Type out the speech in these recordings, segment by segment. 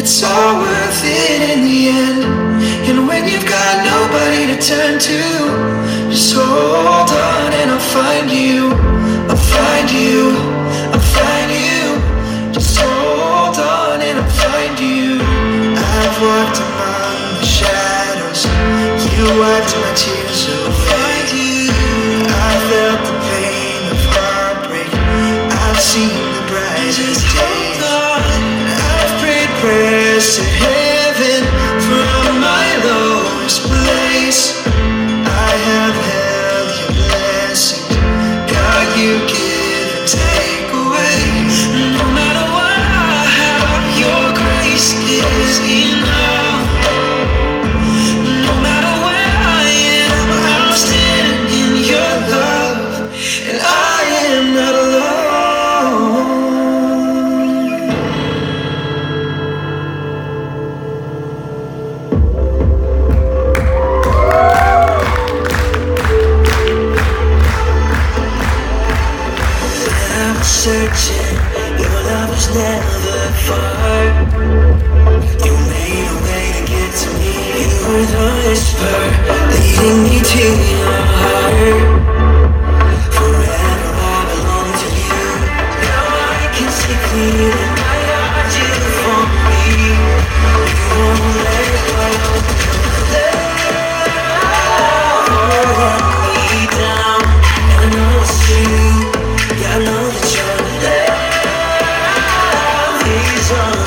it's all worth it in the end. And when you've got nobody to turn to, just hold on and I'll find you. I'll find you, I'll find you. Just hold on and I'll find you. I've walked among the shadows, you wiped my tears away. I felt the pain of heartbreak, I've seen the brightest days. I've prayed prayers to heaven from my lowest place. I have held your blessings, God, you give and take away. No matter what I have, your grace is enough. No matter where I am, I'll stand in your love, and I am not alone. I'm searching, your love was never far. You made a way to get to me. You were the whisper leading me to your heart. Forever I belong to you. Now I can see clearly my heart you for me. You won't let go. Love won't let me down. And I know it's true. Yeah, I know that your love is all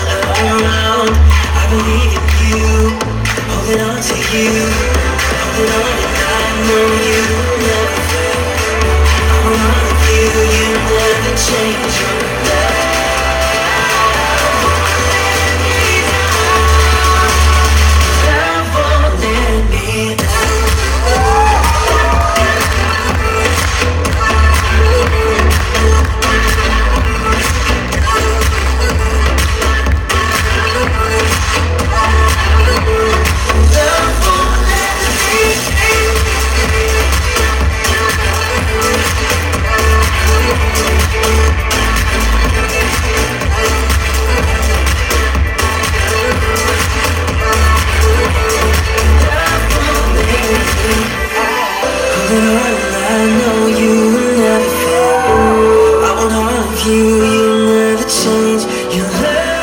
around. I believe in you, holding on to you, holding on, and I know you never fail. I want all of you, you never change your love. Love won't let me down. I know you will never fail. I want all of you, you'll never change. Your love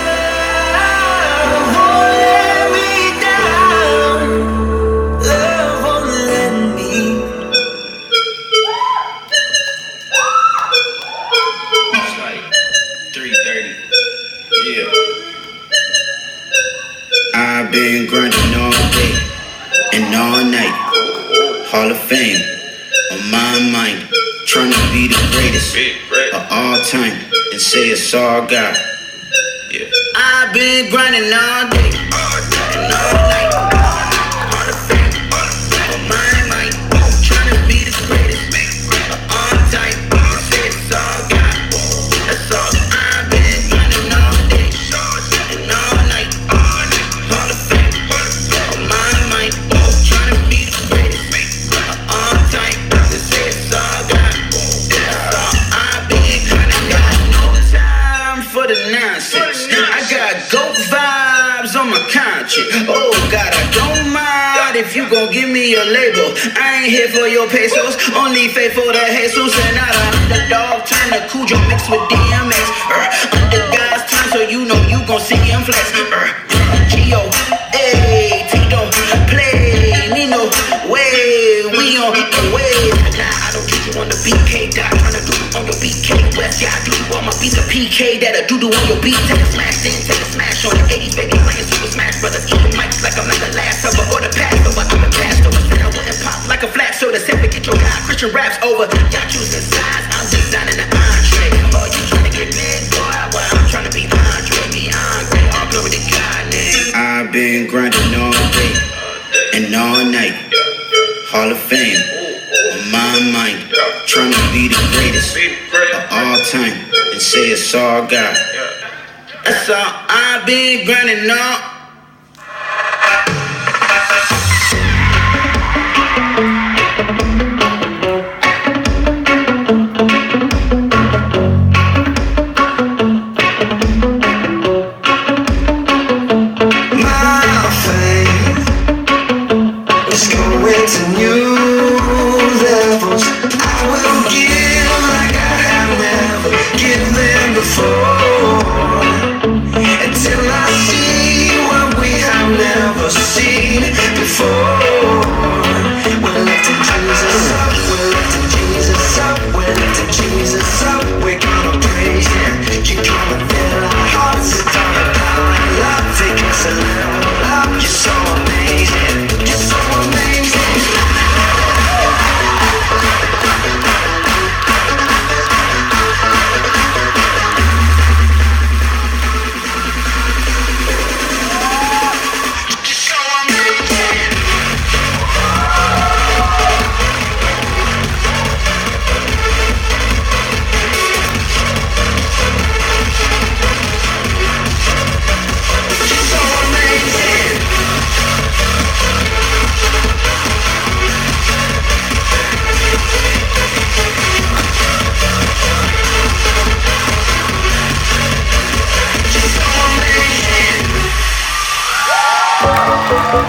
won't let me down. Love won't let me. It's like 3:30. Yeah. I've been grinding all day and all night. Hall of Fame on my mind, trying to be the greatest of all time and say it's all God. Yeah. I've been grinding all day and all night. Hall of Fame on my mind, trying to be the greatest of all time and say it's all God. That's all. I've been grinding all day and all night. Hall of Fame on my mind, trying to be the greatest. For the nonsense, I got goat vibes on my conscience. Oh God, I don't mind if you gon' give me a label. I ain't here for your pesos, only faithful to Jesus. And not a underdog, turn to Cujo mixed with DMX. Under God's time, so you know you gon' see him flex. Gio, hey, Tito, play, Nino, way, we on the way. Nah, I don't do you on the BK dot, tryna do you on your BK West. Yeah, I do you on my beat, the PK that'll do on your beat. Take a smash, then take a smash on the 80s, baby, playing Super Smash Brothers. Eating mics like I'm not the last ever or the past, but I'm the past over. Then I wouldn't pop like a flat soda. Simply get your guy, Christian raps over. Y'all choosing sides, I'm designing the entree. Oh, you tryna get mad, boy? Well, I'm tryna be Andre, me Andre. All glory to God, name. I've been grinding all day and all night. Hall of Fame on my mind, trying to be the greatest of all time and say it's all God. That's all. I've been grinding all. never seen before. We're lifting Jesus up, we're lifting Jesus up, we're lifting Jesus up. We're gonna praise Him. You come and fill our hearts with all the power and love. Take us a level up. You're so amazing. You're so amazing.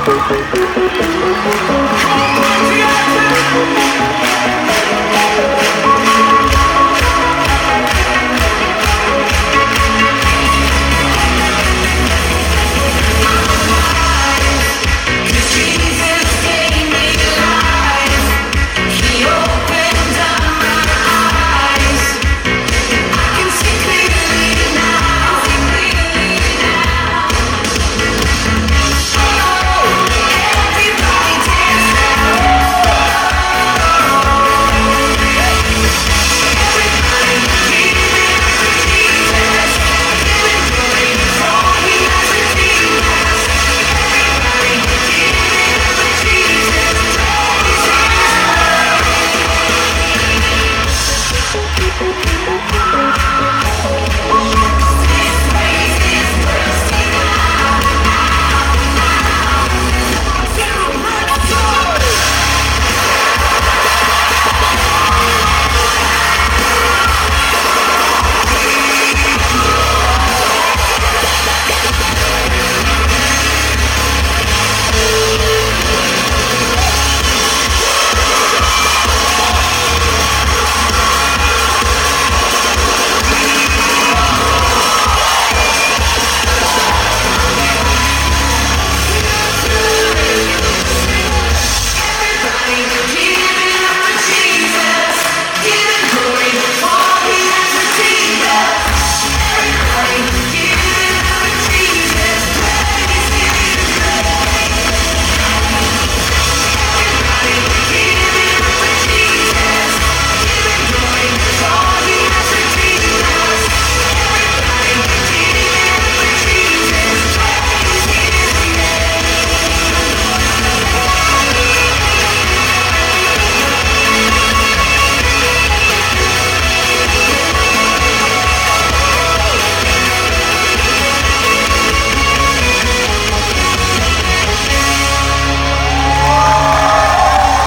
Come on,